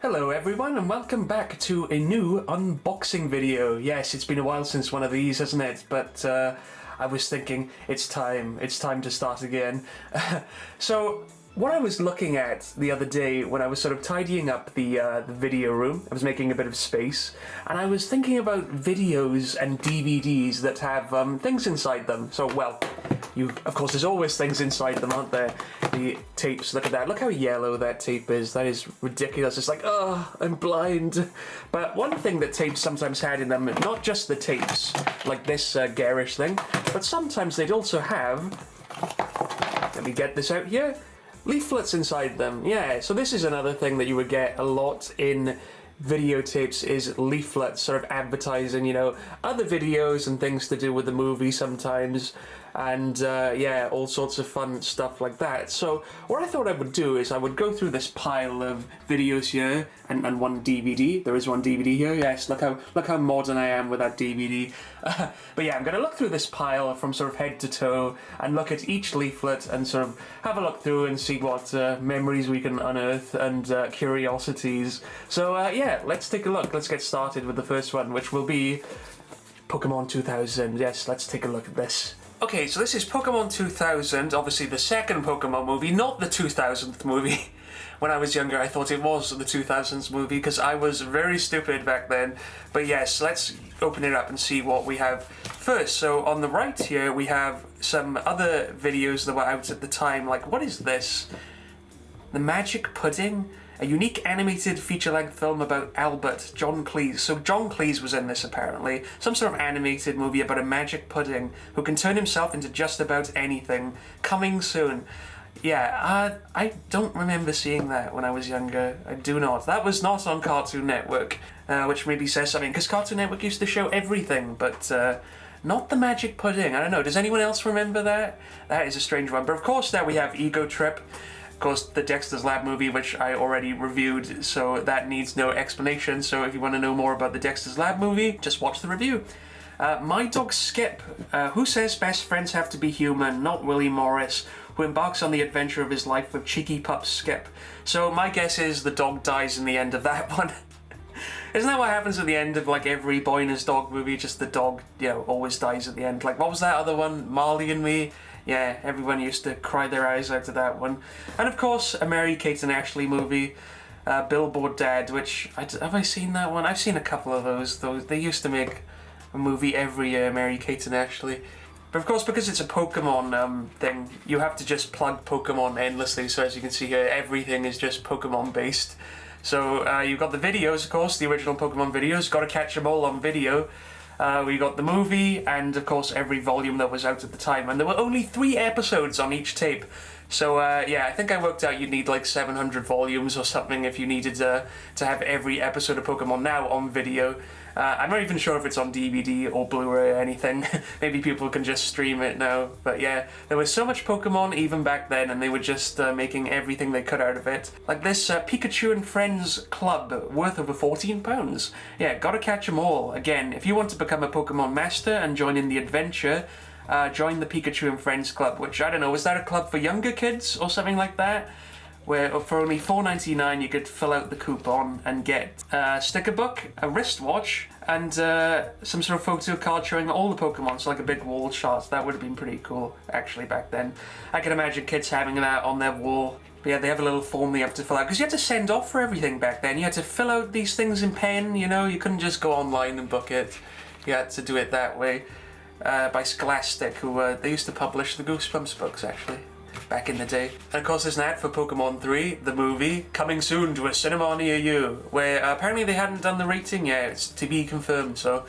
Hello everyone and welcome back to a new unboxing video. Yes, it's been a while since one of these, hasn't it? But I was thinking it's time to start again. So what I was looking at the other day when I was sort of tidying up the video room, I was making a bit of space, and I was thinking about videos and DVDs that have things inside them. So, well, of course, there's always things inside them, aren't there? The tapes, look at that. Look how yellow that tape is. That is ridiculous. It's like, oh, I'm blind. But one thing that tapes sometimes had in them, not just the tapes, like this garish thing, but sometimes they'd also have, let me get this out here, leaflets inside them. Yeah, so this is another thing that you would get a lot in videotapes, is leaflets, sort of advertising, you know, other videos and things to do with the movie sometimes, and yeah, all sorts of fun stuff like that. So what I thought I would do is I would go through this pile of videos here and one DVD. There is one DVD here. Yes, look how modern I am with that DVD. But yeah, I'm going to look through this pile from sort of head to toe and look at each leaflet and sort of have a look through and see what memories we can unearth and curiosities. So yeah, let's take a look. Let's get started with the first one, which will be Pokémon 2000. Yes, let's take a look at this. Okay, so this is Pokémon 2000, obviously the second Pokémon movie, not the 2000th movie. When I was younger, I thought it was the 2000s movie because I was very stupid back then. But yes, let's open it up and see what we have first. So on the right here, we have some other videos that were out at the time. Like, what is this? The Magic Pudding? A unique animated feature-length film about Albert, John Cleese. So John Cleese was in this, apparently. Some sort of animated movie about a magic pudding who can turn himself into just about anything. Coming soon. Yeah, I don't remember seeing that when I was younger. I do not. That was not on Cartoon Network, which maybe says something, because Cartoon Network used to show everything, but not the Magic Pudding. I don't know. Does anyone else remember that? That is a strange one. But of course, there we have Ego Trip. Of course, the Dexter's Lab movie, which I already reviewed, so that needs no explanation. So if you want to know more about the Dexter's Lab movie, just watch the review. My Dog Skip. Who says best friends have to be human? Not Willie Morris, who embarks on the adventure of his life with cheeky pup Skip. So my guess is the dog dies in the end of that one. Isn't that what happens at the end of like every Boy and His Dog movie? Just the dog, you know, always dies at the end. Like, what was that other one? Marley and Me? Yeah, everyone used to cry their eyes out to that one. And of course, a Mary, Kate and Ashley movie, Billboard Dad, which, have I seen that one? I've seen a couple of those. They used to make a movie every year, Mary, Kate and Ashley. But of course, because it's a Pokemon thing, you have to just plug Pokemon endlessly, so as you can see here, everything is just Pokemon based. So you've got the videos, of course, the original Pokemon videos, gotta catch them all on video. We got the movie, and of course every volume that was out at the time, and there were only 3 episodes on each tape. So yeah, I think I worked out you'd need like 700 volumes or something if you needed to have every episode of Pokemon now on video. I'm not even sure if it's on DVD or Blu-ray or anything. Maybe people can just stream it now. But yeah, there was so much Pokemon even back then, and they were just making everything they could out of it. Like this Pikachu and Friends Club, worth over £14. Yeah, gotta catch them all. Again, if you want to become a Pokemon master and join in the adventure, join the Pikachu and Friends Club, which, I don't know, was that a club for younger kids or something like that? Where for only $4.99 you could fill out the coupon and get a sticker book, a wristwatch, and some sort of photo card showing all the Pokemon, so like a big wall shot. That would have been pretty cool, actually, back then. I can imagine kids having that on their wall. But yeah, they have a little form they have to fill out, because you had to send off for everything back then. You had to fill out these things in pen, you know, you couldn't just go online and book it. You had to do it that way. By Scholastic, who they used to publish the Goosebumps books, actually, back in the day. And of course there's an ad for Pokémon 3, the movie, coming soon to a cinema near you, where apparently they hadn't done the rating yet. It's to be confirmed, so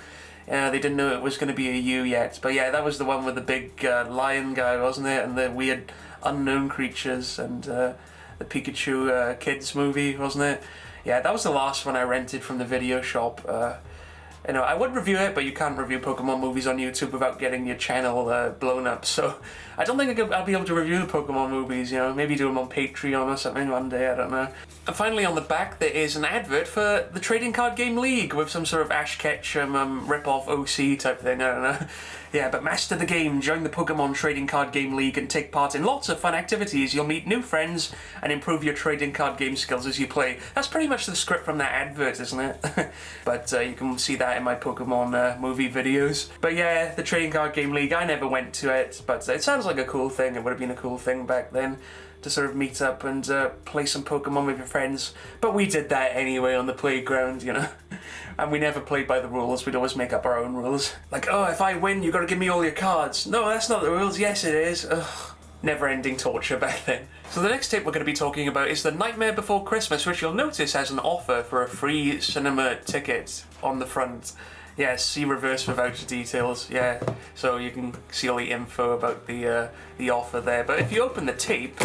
they didn't know it was going to be a U yet. But yeah, that was the one with the big lion guy, wasn't it? And the weird unknown creatures, and the Pikachu kids movie, wasn't it? Yeah, that was the last one I rented from the video shop. You know, I would review it, but you can't review Pokemon movies on YouTube without getting your channel blown up, so I don't think I'll be able to review the Pokemon movies, you know, maybe do them on Patreon or something one day, I don't know. And finally on the back there is an advert for the Trading Card Game League with some sort of Ash Ketchum rip-off OC type thing, I don't know. Yeah, but master the game, join the Pokemon Trading Card Game League and take part in lots of fun activities. You'll meet new friends and improve your trading card game skills as you play. That's pretty much the script from that advert, isn't it? But you can see that in my Pokemon movie videos. But yeah, the Trading Card Game League, I never went to it, but it sounds like a cool thing. It would have been a cool thing back then to sort of meet up and play some Pokemon with your friends. But we did that anyway on the playground, you know. And we never played by the rules, we'd always make up our own rules. Like, oh, if I win, you gotta give me all your cards. No, that's not the rules. Yes, it is. Ugh. Never-ending torture back then. So the next tape we're going to be talking about is The Nightmare Before Christmas, which you'll notice has an offer for a free cinema ticket on the front. Yes, see reverse for voucher details, yeah. So you can see all the info about the offer there. But if you open the tape,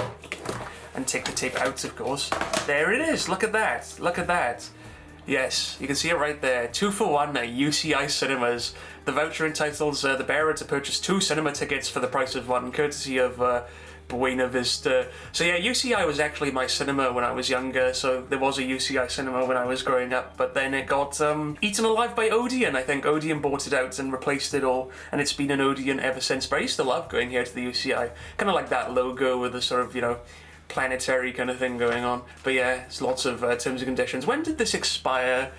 and take the tape out, of course, there it is, look at that, look at that. Yes, you can see it right there. 2 for 1 at UCI Cinemas. The voucher entitles the bearer to purchase 2 cinema tickets for the price of 1, courtesy of Buena Vista. So yeah, UCI was actually my cinema when I was younger, so there was a UCI cinema when I was growing up, but then it got eaten alive by Odeon. I think Odeon bought it out and replaced it all, and it's been an Odeon ever since. But I used to love going here to the UCI. Kind of like that logo with the sort of, you know, planetary kind of thing going on. But yeah, it's lots of terms and conditions. When did this expire?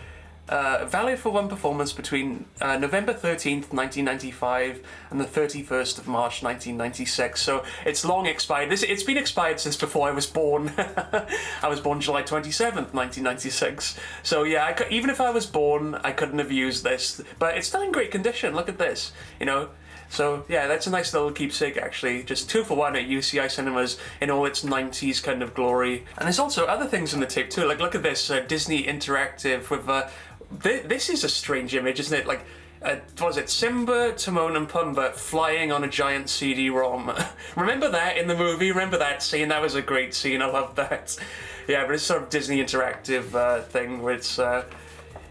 Valid for one performance between November 13th, 1995 and the 31st of March 1996. So it's long expired. It's been expired since before I was born. I was born July 27th, 1996. So yeah, even if I was born, I couldn't have used this. But it's still in great condition. Look at this, you know. So yeah, that's a nice little keepsake actually. Just 2 for 1 at UCI Cinemas in all its 90s kind of glory. And there's also other things in the tape too. Like look at this Disney Interactive with this is a strange image, isn't it? Like what was it? Simba, Timon and Pumbaa flying on a giant CD-ROM. Remember that in the movie? Remember that scene? That was a great scene. I love that. Yeah, but it's sort of Disney Interactive thing where it's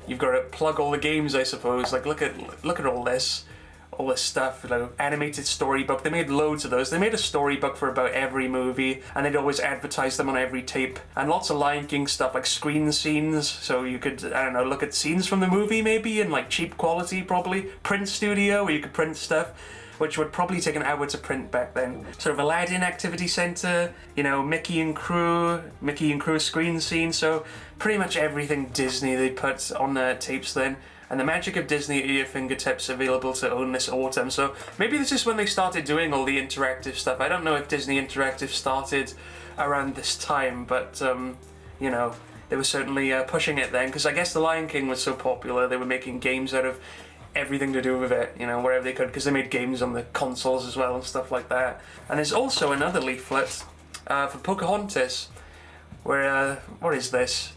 you've got to plug all the games, I suppose. Like look at all this. All this stuff, you know, animated storybook. They made loads of those. They made a storybook for about every movie, and they'd always advertise them on every tape. And lots of Lion King stuff, like screen scenes, so you could, I don't know, look at scenes from the movie maybe, in like cheap quality probably. Print studio, where you could print stuff, which would probably take an hour to print back then. Sort of Aladdin Activity Center, you know, Mickey and Crew screen scene, so pretty much everything Disney they put on the tapes then. And the magic of Disney at your fingertips, available to own this autumn. So maybe this is when they started doing all the interactive stuff. I don't know if Disney Interactive started around this time, but you know, they were certainly pushing it then, because I guess The Lion King was so popular, they were making games out of everything to do with it, you know, wherever they could, because they made games on the consoles as well and stuff like that. And there's also another leaflet for Pocahontas, where, what is this?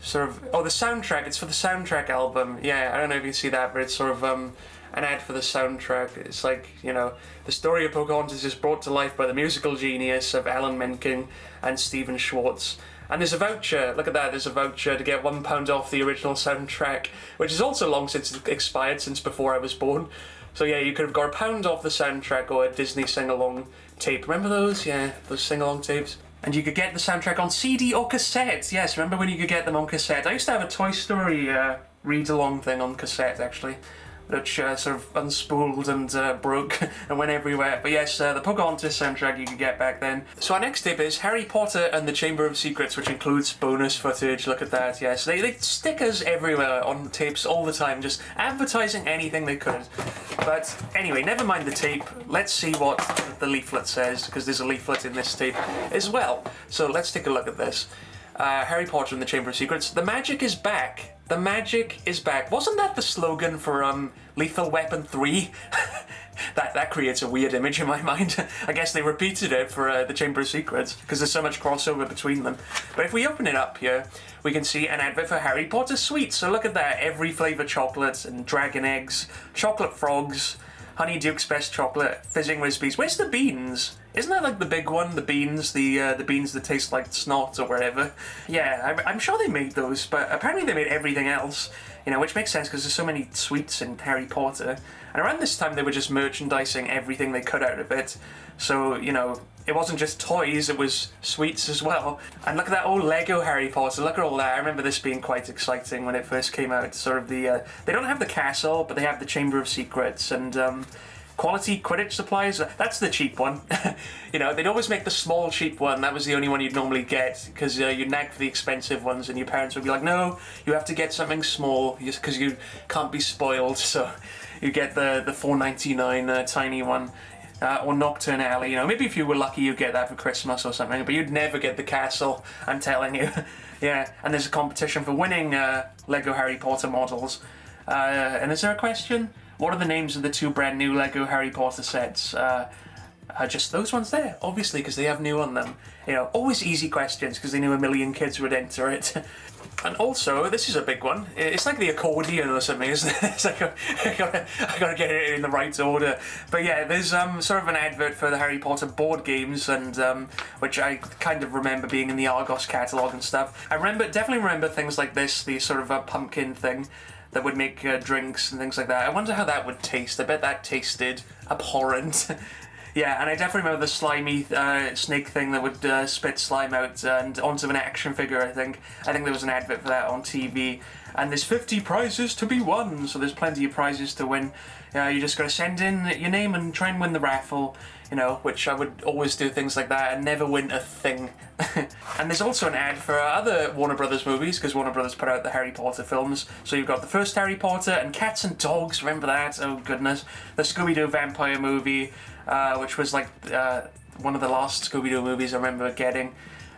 Sort of, oh, the soundtrack, it's for the soundtrack album. Yeah, I don't know if you can see that, but it's sort of an ad for the soundtrack. It's like, you know, the story of Pocahontas is brought to life by the musical genius of Alan Menken and Stephen Schwartz. And there's a voucher, look at that, there's a voucher to get £1 off the original soundtrack, which is also long since expired, since before I was born. So yeah, you could have got £1 off the soundtrack or a Disney sing-along tape. Remember those? Yeah, those sing-along tapes. And you could get the soundtrack on CD or cassette. Yes, remember when you could get them on cassette? I used to have a Toy Story read-along thing on cassette, actually, which sort of unspooled and broke and went everywhere. But yes, the Pocahontas soundtrack you could get back then. So our next tip is Harry Potter and the Chamber of Secrets, which includes bonus footage. Look at that, yes. They stick us everywhere on tapes all the time, just advertising anything they could. But anyway, never mind the tape. Let's see what the leaflet says, because there's a leaflet in this tape as well. So let's take a look at this. Harry Potter and the Chamber of Secrets. The magic is back. The magic is back. Wasn't that the slogan for Lethal Weapon 3? that creates a weird image in my mind. I guess they repeated it for the Chamber of Secrets, because there's so much crossover between them. But if we open it up here, we can see an advert for Harry Potter sweets. So look at that, every flavour chocolate and dragon eggs, chocolate frogs, Honey Duke's best chocolate, fizzing Rizbees. Where's the beans? Isn't that like the big one, the beans, the beans that taste like snot or whatever? Yeah, I'm sure they made those, but apparently they made everything else, you know, which makes sense because there's so many sweets in Harry Potter. And around this time they were just merchandising everything they could out of it. So, you know, it wasn't just toys, it was sweets as well. And look at that old Lego Harry Potter, look at all that. I remember this being quite exciting when it first came out. Sort of the, they don't have the castle, but they have the Chamber of Secrets and, quality Quidditch supplies, that's the cheap one. You know, they'd always make the small cheap one, that was the only one you'd normally get, because you'd nag for the expensive ones and your parents would be like, no, you have to get something small, just because you can't be spoiled, so you get the $4.99 tiny one. Or Nocturne Alley, you know, maybe if you were lucky you'd get that for Christmas or something, but you'd never get the castle, I'm telling you. Yeah, and there's a competition for winning Lego Harry Potter models. And is there a question? What are the names of the 2 brand new Lego Harry Potter sets? Just those ones there, obviously, because they have new on them. You know, always easy questions, because they knew a million kids would enter it. And also, this is a big one. It's like the accordion or something, isn't it? It's like, I gotta get it in the right order. But yeah, there's sort of an advert for the Harry Potter board games, and which I kind of remember being in the Argos catalogue and stuff. I definitely remember things like this, the sort of pumpkin thing that would make drinks and things like that. I wonder how that would taste. I bet that tasted abhorrent. Yeah, and I definitely remember the slimy snake thing that would spit slime out and onto an action figure, I think. I think there was an advert for that on TV. And there's 50 prizes to be won, so there's plenty of prizes to win. You just got to send in your name and try and win the raffle, you know, which I would always do things like that and never win a thing. And there's also an ad for other Warner Brothers movies, because Warner Brothers put out the Harry Potter films. So you've got the first Harry Potter and Cats and Dogs, remember that? Oh goodness. The Scooby-Doo vampire movie, which was like one of the last Scooby-Doo movies I remember getting.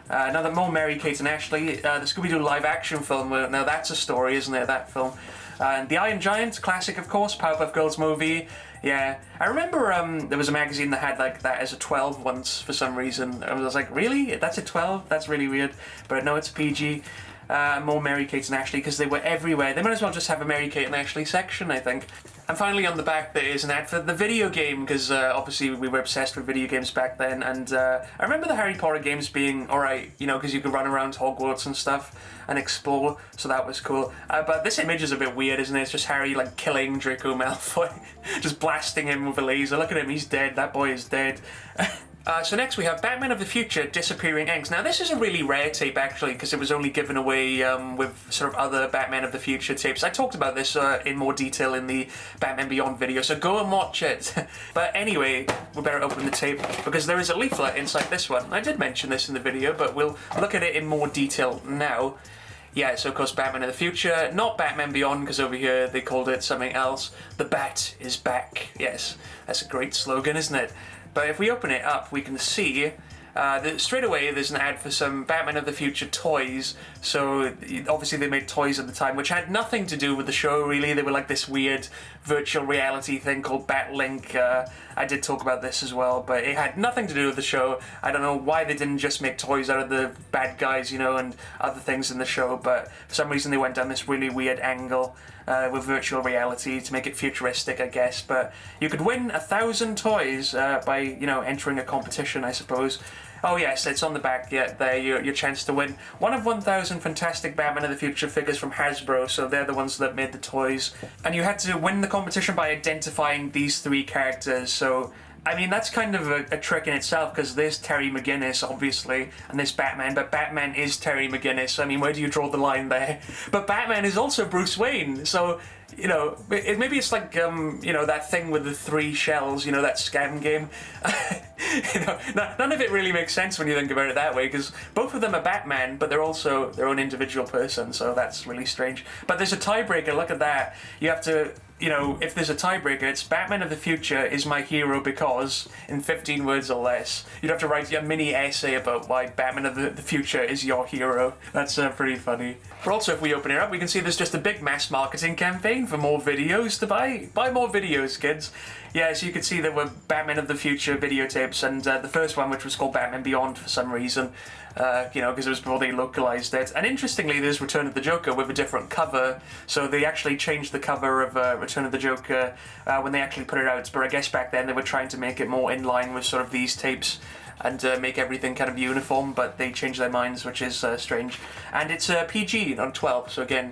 Another more Mary-Kate and Ashley, the Scooby-Doo live-action film. Now that's a story, isn't it, that film? And The Iron Giant, classic of course, Powerpuff Girls movie. Yeah, I remember there was a magazine that had like that as a 12 once for some reason. I was like, really? That's a 12? That's really weird. But no, it's PG. More Mary-Kate and Ashley, because they were everywhere. They might as well just have a Mary-Kate and Ashley section, I think. And finally on the back there is an ad for the video game, because obviously we were obsessed with video games back then, and I remember the Harry Potter games being alright, you know, because you could run around Hogwarts and stuff and explore, so that was cool. But this image is a bit weird, isn't it? It's just Harry, like, killing Draco Malfoy, just blasting him with a laser. Look at him, he's dead, that boy is dead. So next we have Batman of the Future, Disappearing Inks. Now this is a really rare tape actually, because it was only given away with sort of other Batman of the Future tapes. I talked about this in more detail in the Batman Beyond video, so go and watch it. But anyway, we better open the tape, because there is a leaflet inside this one. I did mention this in the video, but we'll look at it in more detail now. Yeah, so of course Batman of the Future, not Batman Beyond, because over here they called it something else. The Bat is back. Yes, that's a great slogan, isn't it? But if we open it up, we can see that straight away there's an ad for some Batman of the Future toys. So obviously they made toys at the time, which had nothing to do with the show really. They were like this weird virtual reality thing called Batlink. I did talk about this as well, but it had nothing to do with the show. I don't know why they didn't just make toys out of the bad guys, you know, and other things in the show, but for some reason they went down this really weird angle with virtual reality to make it futuristic, I guess. But you could win 1,000 toys by, you know, entering a competition, I suppose. Oh yes, it's on the back, yeah, there, your chance to win one of 1,000 fantastic Batman of the Future figures from Hasbro, so they're the ones that made the toys. And you had to win the competition by identifying these 3 characters, so I mean, that's kind of a trick in itself, because there's Terry McGinnis, obviously, and there's Batman, but Batman is Terry McGinnis. I mean, where do you draw the line there? But Batman is also Bruce Wayne, so, you know, maybe it's like, you know, that thing with the 3 shells, you know, that scam game. You know, none of it really makes sense when you think about it that way, because both of them are Batman, but they're also their own individual person, so that's really strange. But there's a tiebreaker, look at that. You have to... You know, if there's a tiebreaker, it's Batman of the Future is my hero because, in 15 words or less. You'd have to write a mini essay about why Batman of the Future is your hero. That's pretty funny. But also, if we open it up, we can see there's just a big mass marketing campaign. begging for more videos to buy. Buy more videos, kids. Yeah, so you could see there were Batman of the Future videotapes, and the first one, which was called Batman Beyond for some reason, you know, because it was before they localized it. And interestingly, there's Return of the Joker with a different cover, so they actually changed the cover of Return of the Joker when they actually put it out, but I guess back then they were trying to make it more in line with sort of these tapes and make everything kind of uniform, but they changed their minds, which is strange. And it's PG, not 12, so again,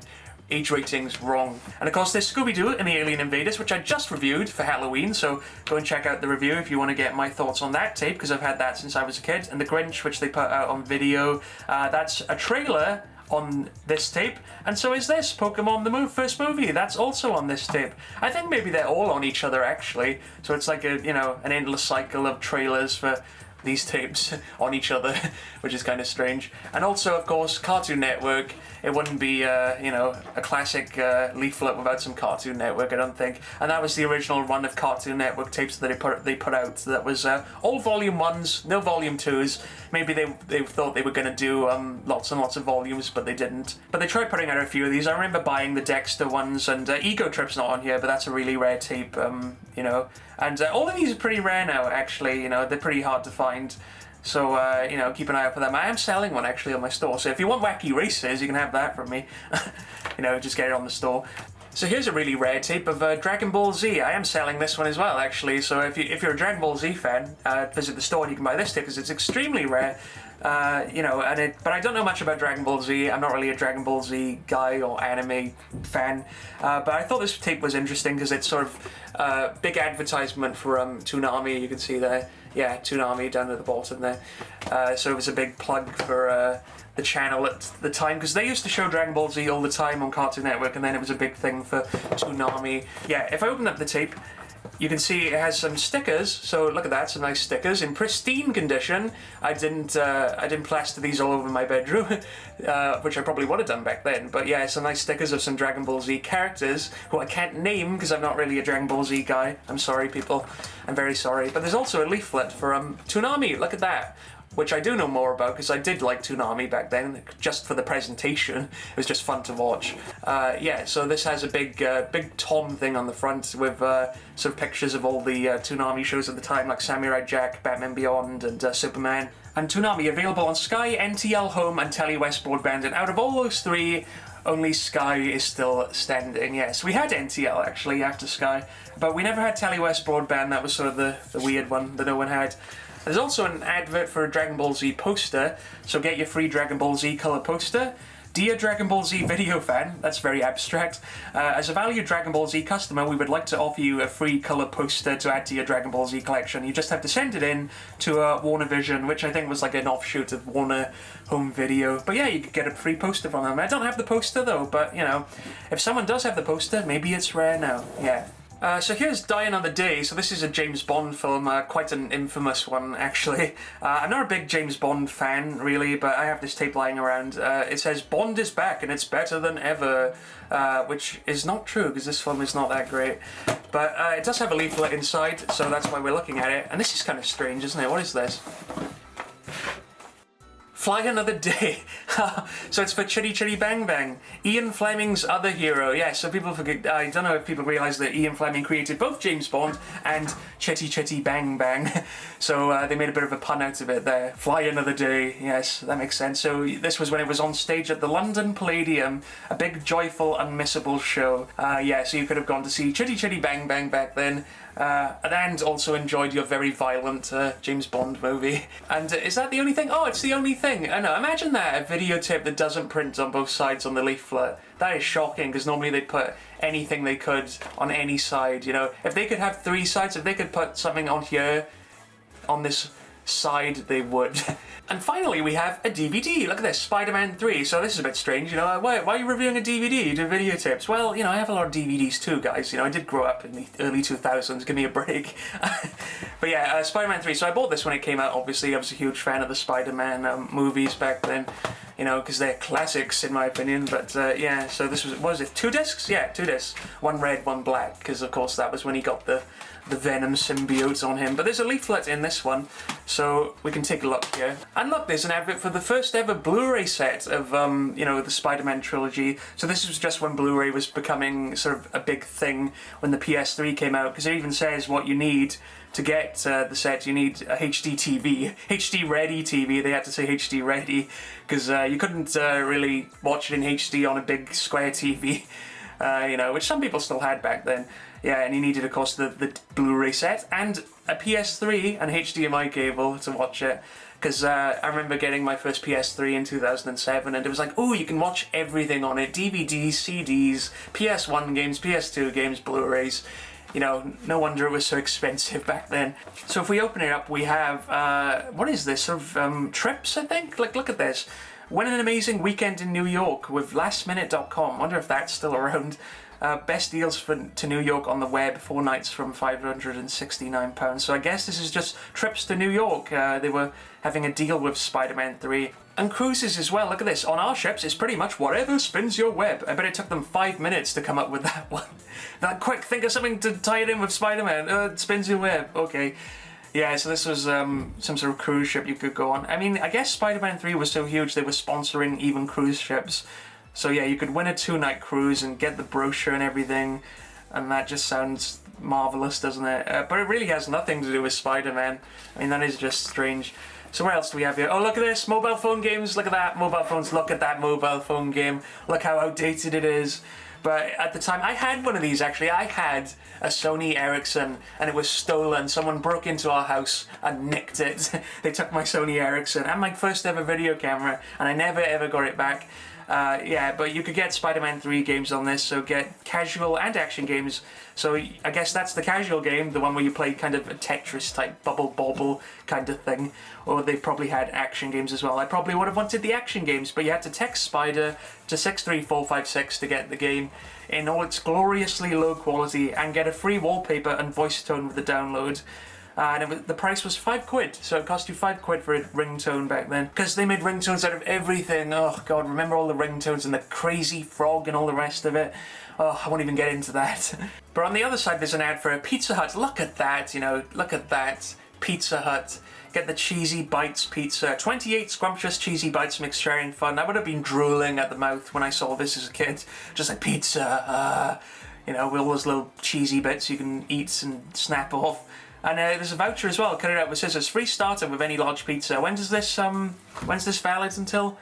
age rating's wrong. And of course there's Scooby-Doo and the Alien Invaders, which I just reviewed for Halloween, so go and check out the review if you want to get my thoughts on that tape, because I've had that since I was a kid. And The Grinch, which they put out on video, that's a trailer on this tape, and so is this Pokemon the first movie. That's also on this tape. I think maybe they're all on each other actually, so it's like a, you know, an endless cycle of trailers for these tapes on each other, which is kind of strange. And also, of course, Cartoon Network. It wouldn't be, you know, a classic leaflet without some Cartoon Network, I don't think. And that was the original run of Cartoon Network tapes that they put out. That was all Volume 1s, no Volume 2s. Maybe they thought they were going to do lots and lots of volumes, but they didn't. But they tried putting out a few of these. I remember buying the Dexter ones, and Ego Trip's not on here, but that's a really rare tape, you know. And all of these are pretty rare now, actually, you know, they're pretty hard to find. So, you know, keep an eye out for them. I am selling one, actually, on my store, so if you want Wacky Races, you can have that from me. You know, just get it on the store. So here's a really rare tape of Dragon Ball Z. I am selling this one as well, actually, so if you're a Dragon Ball Z fan, visit the store and you can buy this tape, because it's extremely rare. You know, but I don't know much about Dragon Ball Z. I'm not really a Dragon Ball Z guy or anime fan, but I thought this tape was interesting because it's sort of big advertisement for Toonami. You can see there, yeah, Toonami down at the bottom there. So it was a big plug for the channel at the time, because they used to show Dragon Ball Z all the time on Cartoon Network, and then it was a big thing for Toonami. Yeah, if I open up the tape, you can see it has some stickers, so look at that, some nice stickers in pristine condition. I didn't plaster these all over my bedroom, which I probably would have done back then, but yeah, some nice stickers of some Dragon Ball Z characters, who I can't name because I'm not really a Dragon Ball Z guy. I'm sorry, people. I'm very sorry. But there's also a leaflet for Toonami, look at that, which I do know more about because I did like Toonami back then, just for the presentation. It was just fun to watch. Yeah, so this has a big Tom thing on the front with sort of pictures of all the Toonami shows at the time, like Samurai Jack, Batman Beyond, and Superman. And Toonami available on Sky, NTL Home, and Telly West Broadband. And out of all those three, only Sky is still standing. Yes, we had NTL actually after Sky, but we never had Telly West Broadband. That was sort of the weird one that no one had. There's also an advert for a Dragon Ball Z poster, so get your free Dragon Ball Z colour poster. Dear Dragon Ball Z video fan, that's very abstract. As a valued Dragon Ball Z customer, we would like to offer you a free colour poster to add to your Dragon Ball Z collection. You just have to send it in to Warner Vision, which I think was like an offshoot of Warner Home Video. But yeah, you could get a free poster from them. I don't have the poster though, but you know, if someone does have the poster, maybe it's rare now. Yeah. So here's Die Another Day. So this is a James Bond film, quite an infamous one actually. I'm not a big James Bond fan really, but I have this tape lying around. It says Bond is back and it's better than ever, which is not true because this film is not that great. But it does have a leaflet inside, so that's why we're looking at it. And this is kind of strange, isn't it? What is this? Fly Another Day. So it's for Chitty Chitty Bang Bang, Ian Fleming's other hero. Yeah, so people forget, I don't know if people realise that Ian Fleming created both James Bond and Chitty Chitty Bang Bang. So they made a bit of a pun out of it there. Fly Another Day, yes, that makes sense. So this was when it was on stage at the London Palladium, a big, joyful, unmissable show. Yeah, so you could have gone to see Chitty Chitty Bang Bang back then. And also enjoyed your very violent James Bond movie. And is that the only thing? Oh, it's the only thing. I know, imagine that, a videotape that doesn't print on both sides on the leaflet. That is shocking, because normally they'd put anything they could on any side, you know. If they could have three sides, if they could put something on here, on this side, they would. And finally we have a DVD. Look at this, Spider-Man 3. So this is a bit strange, you know, why are you reviewing a DVD? You do videotapes. Well, you know, I have a lot of DVDs too, guys. You know, I did grow up in the early 2000s, give me a break. But yeah, Spider-Man 3. So I bought this when it came out, obviously. I was a huge fan of the Spider-Man movies back then, you know, because they're classics in my opinion. But yeah, so this was, what was it, 2 discs? Yeah, 2 discs. One red, one black, because of course that was when he got the Venom symbiote on him. But there's a leaflet in this one, so So we can take a look here. And look, there's an advert for the first ever Blu-ray set of, you know, the Spider-Man trilogy. So this was just when Blu-ray was becoming sort of a big thing when the PS3 came out, because it even says what you need to get the set. You need a HD TV, HD ready TV. They had to say HD ready because you couldn't really watch it in HD on a big square TV, you know, which some people still had back then. Yeah, and you needed, of course, the Blu-ray set and a PS3 and HDMI cable to watch it. Because I remember getting my first PS3 in 2007, and it was like, oh, you can watch everything on it: DVDs, CDs, PS1 games, PS2 games, Blu-rays. You know, no wonder it was so expensive back then. So if we open it up, we have, what is this, sort of trips, I think? Like, look at this. Win an amazing weekend in New York with lastminute.com. Wonder if that's still around. Best deals to New York on the web, 4 nights from £569. So I guess this is just trips to New York. They were having a deal with Spider-Man 3. And cruises as well. Look at this. On our ships, it's pretty much whatever spins your web. I bet it took them 5 minutes to come up with that one. That quick, think of something to tie it in with Spider-Man. It spins your web. Okay. Yeah, so this was some sort of cruise ship you could go on. I mean, I guess Spider-Man 3 was so huge they were sponsoring even cruise ships. So yeah, you could win a 2-night cruise and get the brochure and everything, and that just sounds marvelous, doesn't it? But it really has nothing to do with Spider-Man. I mean, that is just strange. So what else do we have here? Oh, look at this! Mobile phone games! Look at that! Mobile phones! Look at that mobile phone game! Look how outdated it is! But at the time, I had one of these actually. I had a Sony Ericsson, and it was stolen. Someone broke into our house and nicked it. They took my Sony Ericsson and my first ever video camera, and I never ever got it back. Yeah, but you could get Spider-Man 3 games on this, so get casual and action games. So I guess that's the casual game, the one where you play kind of a Tetris type bubble bobble kind of thing. Or they probably had action games as well. I probably would have wanted the action games, but you had to text Spider to 63456 to get the game in all its gloriously low quality and get a free wallpaper and voice tone with the download. And the price was £5, so it cost you £5 for a ringtone back then. Because they made ringtones out of everything. Oh god, remember all the ringtones and the crazy frog and all the rest of it? Oh, I won't even get into that. But on the other side, there's an ad for a Pizza Hut. Look at that, you know, look at that. Pizza Hut. Get the Cheesy Bites pizza. 28 scrumptious cheesy bites makes sharing fun. I would have been drooling at the mouth when I saw this as a kid. Just like, pizza, you know, with all those little cheesy bits you can eat and snap off. And there's a voucher as well. Cut it out with scissors. Free starter with any large pizza. When's this valid until?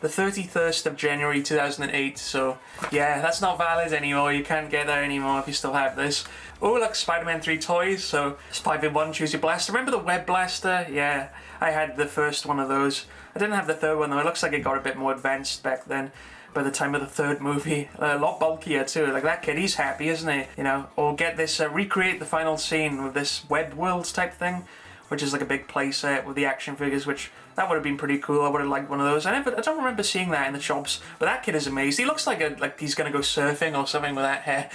The 31st of January 2008. So yeah, that's not valid anymore. You can't get that anymore if you still have this. Oh look, Spider-Man 3 toys. So it's 5-in-1, choose your blaster. Remember the web blaster? Yeah, I had the first one of those. I didn't have the third one though. It looks like it got a bit more advanced back then. By the time of the third movie, a lot bulkier too. Like that kid, he's happy, isn't he? You know, or get this, recreate the final scene with this web worlds type thing, which is like a big play set with the action figures, which that would have been pretty cool. I would have liked one of those. I don't remember seeing that in the shops, but that kid is amazed. He looks like he's gonna go surfing or something with that hair.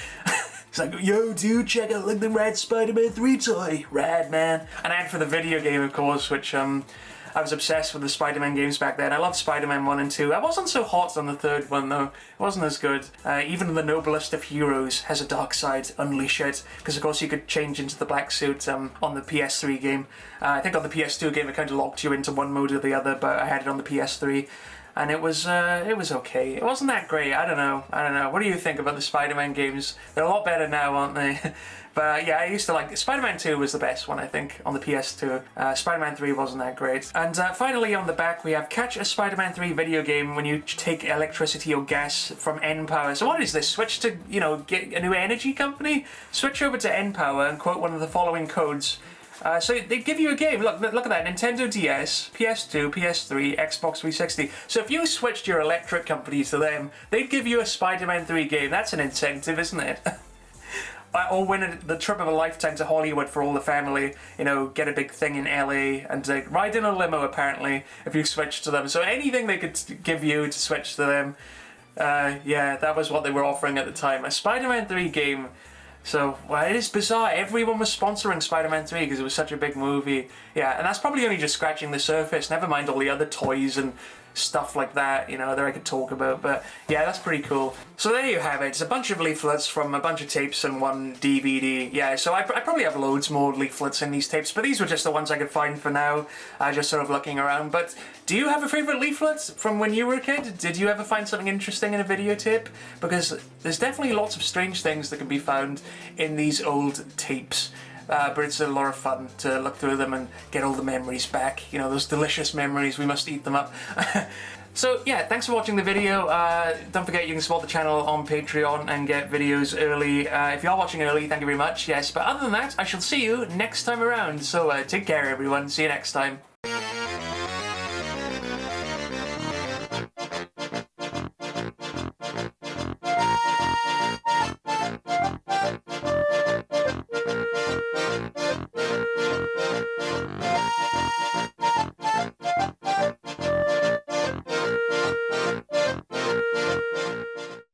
He's like, yo dude, check out like the Rad Spider-Man 3 toy. Rad, man. An ad for the video game, of course, which I was obsessed with the Spider-Man games back then. I loved Spider-Man 1 and 2. I wasn't so hot on the third one though. It wasn't as good. Even the noblest of heroes has a dark side. Unleash it. Because of course you could change into the black suit on the PS3 game. I think on the PS2 game it kind of locked you into one mode or the other, but I had it on the PS3. And it was okay. It wasn't that great. I don't know. What do you think about the Spider-Man games? They're a lot better now, aren't they? But yeah, I used to like Spider-Man 2 was the best one, I think, on the PS2. Spider-Man 3 wasn't that great. And finally on the back we have catch a Spider-Man 3 video game when you take electricity or gas from N-Power. So what is this? Switch to, you know, get a new energy company? Switch over to N-Power and quote one of the following codes. So they give you a game. Look at that. Nintendo DS, PS2, PS3, Xbox 360. So if you switched your electric company to them, they'd give you a Spider-Man 3 game. That's an incentive, isn't it? Or win the trip of a lifetime to Hollywood for all the family. You know, get a big thing in LA and ride in a limo, apparently, if you switch to them. So anything they could give you to switch to them. Yeah, that was what they were offering at the time. A Spider-Man 3 game. So, well, it is bizarre. Everyone was sponsoring Spider-Man 3 because it was such a big movie. Yeah, and that's probably only just scratching the surface. Never mind all the other toys and stuff like that, you know, that I could talk about. But yeah, that's pretty cool. So there you have it. It's a bunch of leaflets from a bunch of tapes and one DVD. Yeah, so I probably have loads more leaflets in these tapes, but these were just the ones I could find for now, just sort of looking around. But do you have a favourite leaflet from when you were a kid? Did you ever find something interesting in a videotape? Because there's definitely lots of strange things that can be found in these old tapes. But it's a lot of fun to look through them and get all the memories back. You know, those delicious memories, we must eat them up. So yeah, thanks for watching the video. Don't forget you can support the channel on Patreon and get videos early. If you are watching early, thank you very much. Yes, but other than that, I shall see you next time around. So take care everyone, see you next time.